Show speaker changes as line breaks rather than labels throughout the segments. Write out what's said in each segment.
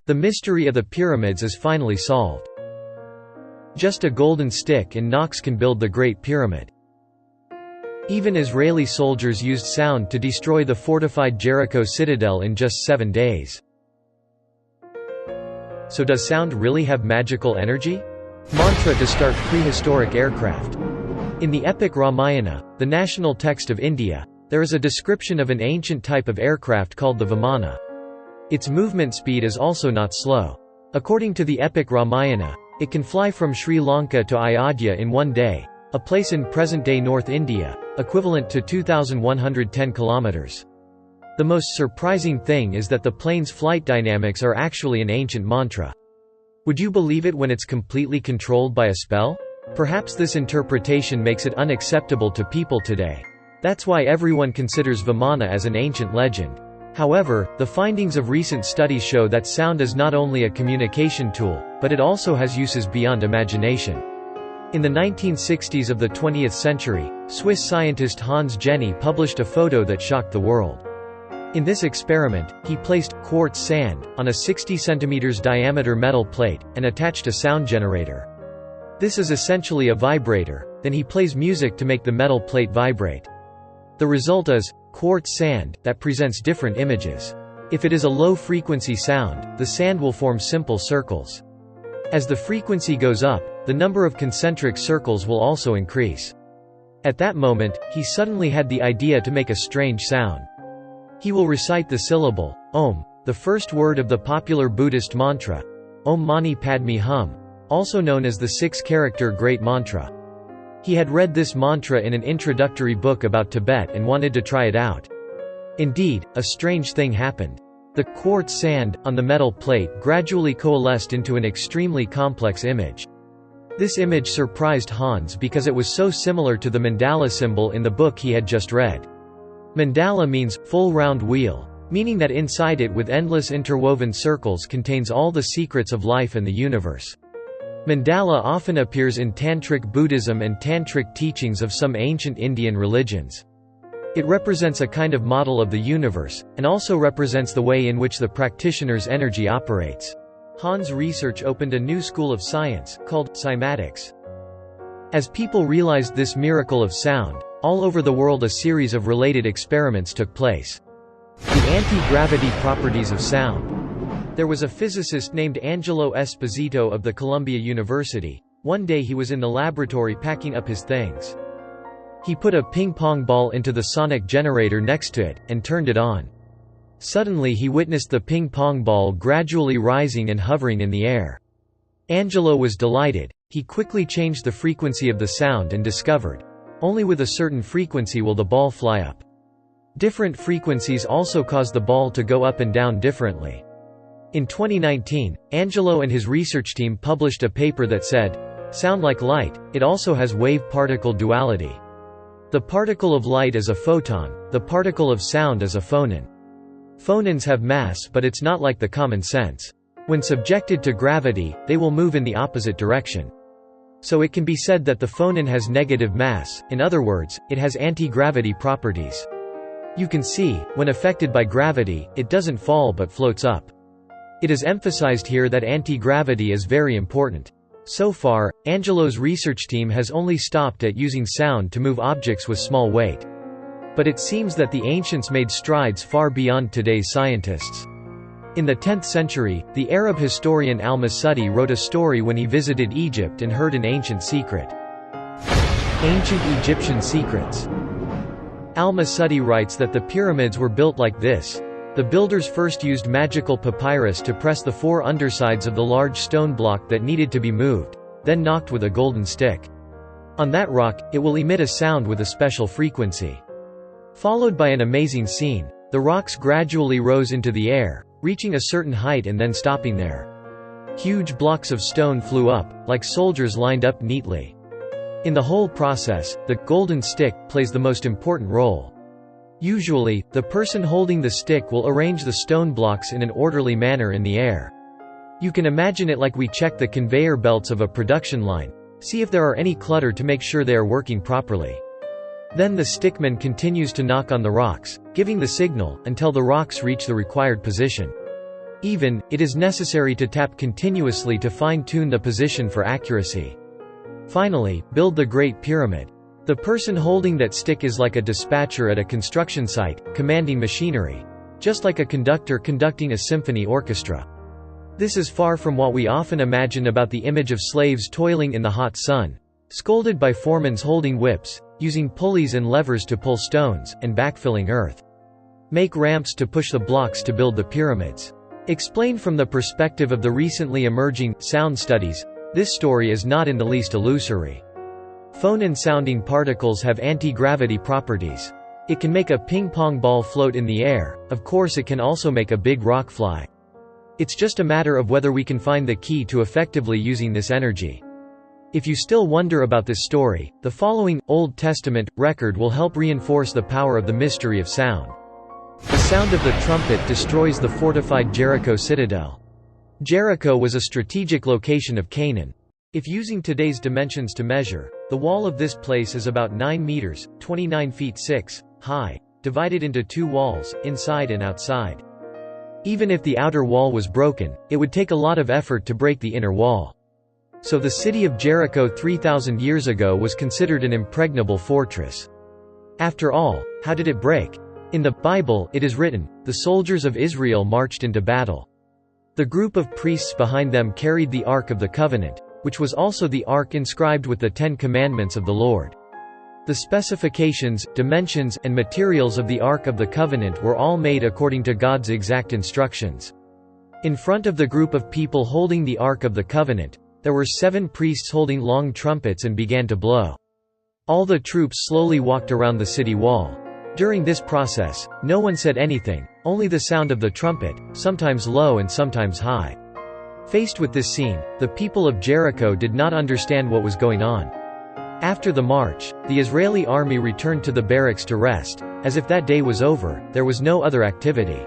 The mystery of the pyramids is finally solved. Just a golden stick and knocks can build the Great Pyramid. Even Israeli soldiers used sound to destroy the fortified Jericho Citadel in just 7 days. So does sound really have magical energy? Mantra to start prehistoric aircraft. In the epic Ramayana, the national text of India, there is a description of an ancient type of aircraft called the Vimana. Its movement speed is also not slow. According to the epic Ramayana, it can fly from Sri Lanka to Ayodhya in 1 day, a place in present-day North India, equivalent to 2,110 kilometers. The most surprising thing is that the plane's flight dynamics are actually an ancient mantra. Would you believe it when it's completely controlled by a spell? Perhaps this interpretation makes it unacceptable to people today. That's why everyone considers Vimana as an ancient legend. However, the findings of recent studies show that sound is not only a communication tool, but it also has uses beyond imagination. In the 1960s of the 20th century, Swiss scientist Hans Jenny published a photo that shocked the world. In this experiment, he placed quartz sand on a 60 cm diameter metal plate, and attached a sound generator. This is essentially a vibrator, then he plays music to make the metal plate vibrate. The result is quartz sand that presents different images. If it is a low-frequency sound, the sand will form simple circles. As the frequency goes up, the number of concentric circles will also increase. At that moment, he suddenly had the idea to make a strange sound. He will recite the syllable, Om, the first word of the popular Buddhist mantra, Om Mani Padme Hum, also known as the 6-character Great Mantra. He had read this mantra in an introductory book about Tibet and wanted to try it out. Indeed, a strange thing happened. The quartz sand on the metal plate gradually coalesced into an extremely complex image. This image surprised Hans because it was so similar to the mandala symbol in the book he had just read. Mandala means full round wheel, meaning that inside it with endless interwoven circles contains all the secrets of life and the universe. Mandala often appears in Tantric Buddhism and Tantric teachings of some ancient Indian religions. It represents a kind of model of the universe, and also represents the way in which the practitioner's energy operates. Hans' research opened a new school of science, called cymatics. As people realized this miracle of sound, all over the world a series of related experiments took place. The anti-gravity properties of sound. There was a physicist named Angelo Esposito of the Columbia University. One day he was in the laboratory packing up his things. He put a ping-pong ball into the sonic generator next to it, and turned it on. Suddenly he witnessed the ping-pong ball gradually rising and hovering in the air. Angelo was delighted. He quickly changed the frequency of the sound and discovered, only with a certain frequency will the ball fly up. Different frequencies also cause the ball to go up and down differently. In 2019, Angelo and his research team published a paper that said, "Sound like light, it also has wave-particle duality. The particle of light is a photon, the particle of sound is a phonon. Phonons have mass, but it's not like the common sense. When subjected to gravity, they will move in the opposite direction. So it can be said that the phonon has negative mass, in other words, it has anti-gravity properties. You can see, when affected by gravity, it doesn't fall but floats up." It is emphasized here that anti-gravity is very important. So far, Angelo's research team has only stopped at using sound to move objects with small weight. But it seems that the ancients made strides far beyond today's scientists. In the 10th century, the Arab historian al-Masudi wrote a story when he visited Egypt and heard an ancient secret. Ancient Egyptian secrets. Al-Masudi writes that the pyramids were built like this. The builders first used magical papyrus to press the 4 undersides of the large stone block that needed to be moved, then knocked with a golden stick. On that rock, it will emit a sound with a special frequency. Followed by an amazing scene, the rocks gradually rose into the air, reaching a certain height and then stopping there. Huge blocks of stone flew up, like soldiers lined up neatly. In the whole process, the golden stick plays the most important role. Usually, the person holding the stick will arrange the stone blocks in an orderly manner in the air. You can imagine it like we check the conveyor belts of a production line, see if there are any clutter to make sure they are working properly. Then the stickman continues to knock on the rocks, giving the signal, until the rocks reach the required position. Even, it is necessary to tap continuously to fine-tune the position for accuracy. Finally, build the Great Pyramid. The person holding that stick is like a dispatcher at a construction site, commanding machinery. Just like a conductor conducting a symphony orchestra. This is far from what we often imagine about the image of slaves toiling in the hot sun, scolded by foremen holding whips, using pulleys and levers to pull stones, and backfilling earth. Make ramps to push the blocks to build the pyramids. Explained from the perspective of the recently emerging sound studies, this story is not in the least illusory. Phone and sounding particles have anti-gravity properties. It can make a ping-pong ball float in the air, of course it can also make a big rock fly. It's just a matter of whether we can find the key to effectively using this energy. If you still wonder about this story, the following, Old Testament, record will help reinforce the power of the mystery of sound. The sound of the trumpet destroys the fortified Jericho Citadel. Jericho was a strategic location of Canaan. If using today's dimensions to measure, the wall of this place is about 9 meters, 29 feet 6, high, divided into 2 walls, inside and outside. Even if the outer wall was broken, it would take a lot of effort to break the inner wall. So the city of Jericho 3,000 years ago was considered an impregnable fortress. After all, how did it break? In the Bible, it is written, "The soldiers of Israel marched into battle." The group of priests behind them carried the Ark of the Covenant, which was also the Ark inscribed with the 10 Commandments of the Lord. The specifications, dimensions, and materials of the Ark of the Covenant were all made according to God's exact instructions. In front of the group of people holding the Ark of the Covenant, there were 7 priests holding long trumpets and began to blow. All the troops slowly walked around the city wall. During this process, no one said anything, only the sound of the trumpet, sometimes low and sometimes high. Faced with this scene, the people of Jericho did not understand what was going on. After the march, the Israeli army returned to the barracks to rest. As if that day was over, there was no other activity.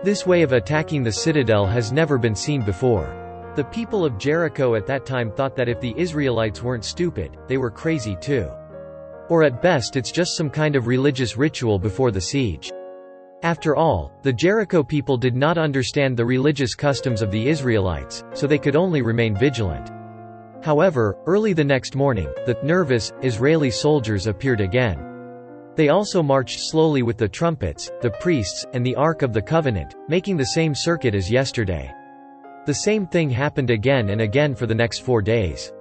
This way of attacking the citadel has never been seen before. The people of Jericho at that time thought that if the Israelites weren't stupid, they were crazy too. Or at best it's just some kind of religious ritual before the siege. After all, the Jericho people did not understand the religious customs of the Israelites, so they could only remain vigilant. However, early the next morning, the nervous Israeli soldiers appeared again. They also marched slowly with the trumpets, the priests, and the Ark of the Covenant, making the same circuit as yesterday. The same thing happened again and again for the next 4 days.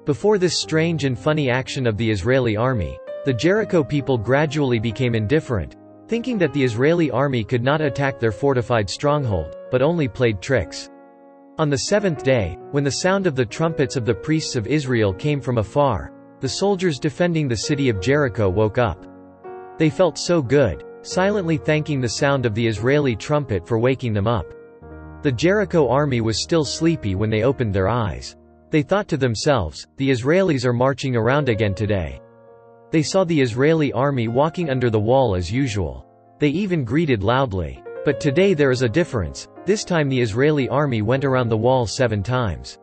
Before this strange and funny action of the Israeli army, the Jericho people gradually became indifferent, thinking that the Israeli army could not attack their fortified stronghold, but only played tricks. On the 7th day, when the sound of the trumpets of the priests of Israel came from afar, the soldiers defending the city of Jericho woke up. They felt so good, silently thanking the sound of the Israeli trumpet for waking them up. The Jericho army was still sleepy when they opened their eyes. They thought to themselves, "The Israelis are marching around again today." They saw the Israeli army walking under the wall as usual. They even greeted loudly. But today there is a difference. This time the Israeli army went around the wall 7 times.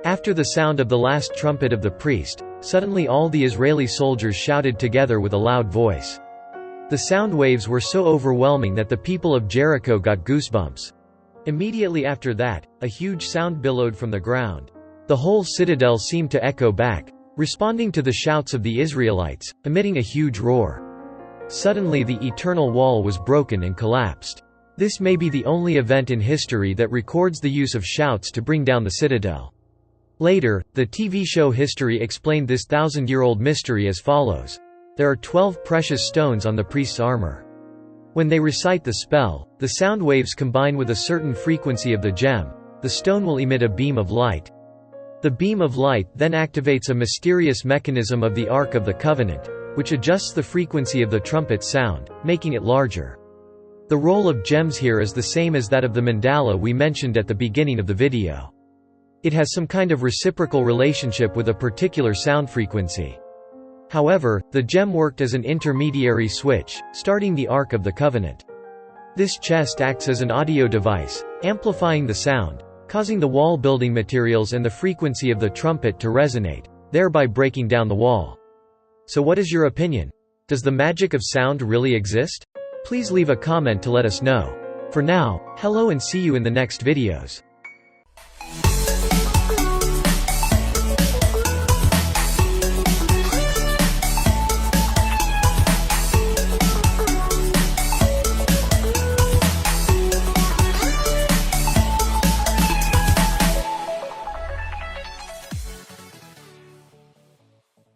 After the sound of the last trumpet of the priest, suddenly all the Israeli soldiers shouted together with a loud voice. The sound waves were so overwhelming that the people of Jericho got goosebumps. Immediately after that, a huge sound billowed from the ground. The whole citadel seemed to echo back, responding to the shouts of the Israelites, emitting a huge roar. Suddenly the eternal wall was broken and collapsed. This may be the only event in history that records the use of shouts to bring down the citadel. Later, the TV show History explained this 1,000-year-old mystery as follows. There are 12 precious stones on the priest's armor. When they recite the spell, the sound waves combine with a certain frequency of the gem. The stone will emit a beam of light. The beam of light then activates a mysterious mechanism of the Ark of the Covenant, which adjusts the frequency of the trumpet sound, making it larger. The role of gems here is the same as that of the mandala we mentioned at the beginning of the video. It has some kind of reciprocal relationship with a particular sound frequency. However, the gem worked as an intermediary switch, starting the Ark of the Covenant. This chest acts as an audio device, amplifying the sound, causing the wall building materials and the frequency of the trumpet to resonate, thereby breaking down the wall. So what is your opinion? Does the magic of sound really exist? Please leave a comment to let us know. For now, hello and see you in the next videos.